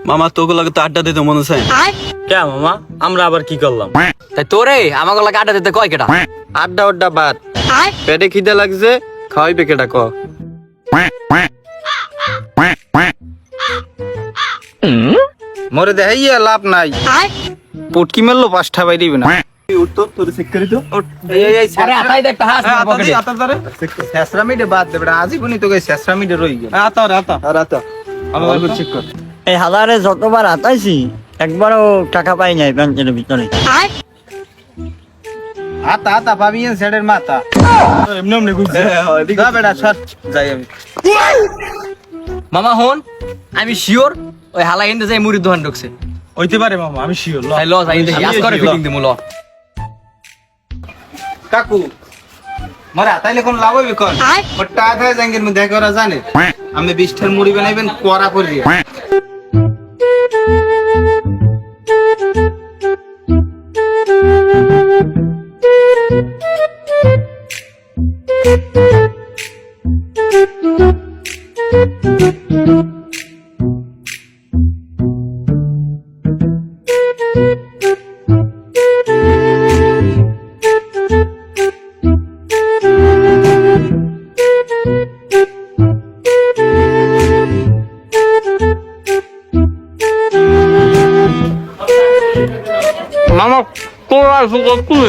মামা তোকে লাগে তো আড্ডা দিতে মনে চায় কে মামা আমরা আবার কি করলাম? তাই তোরে আমাকে লাগে আড্ডা দিতে কয় কেটা? আড্ডা আড্ডা বাদ, পেটে খিদে লাগছে, খাওয়াইবে কেটা ক? মরে দেখাইয়া লাভ নাই, পুটকি মেললো পাঁচটা বাই দিবে না। উঠতো তোর চেক করি তো আরে আতাই দেখ হাস পকেটে। শেষরামিটে বাদ দেবে, আজীবনই তোকে শেষরামিটে রই গেল। আতা আমার চেক কর এই হাজারে যতবার হাতাইছি একবারও টাকা পাই নাই ব্যাংকের ভিতরে। আতা আতা পাবি সেটের মাথা এমনি এমনি ঘুরছে যা বেটা সর যাই আমি। মামা হন, আমি শিওর ওই হালা ইন্দে যাই মুড়ির দোকান ঢুকছে। হইতে পারে মামা, আমি শিওর তাই ল যাই দেখি আজ করে ফিটিং দিমু ল। কাকু মরে আতাইলে কোন লাভ হইবে কোন? ওটা আতায় জাঙ্গের মধ্যে করা জানে আমি 20টার মুড়ি বানাইবেন করা করে দিয়ে। মামা কোরা সুগো কুই।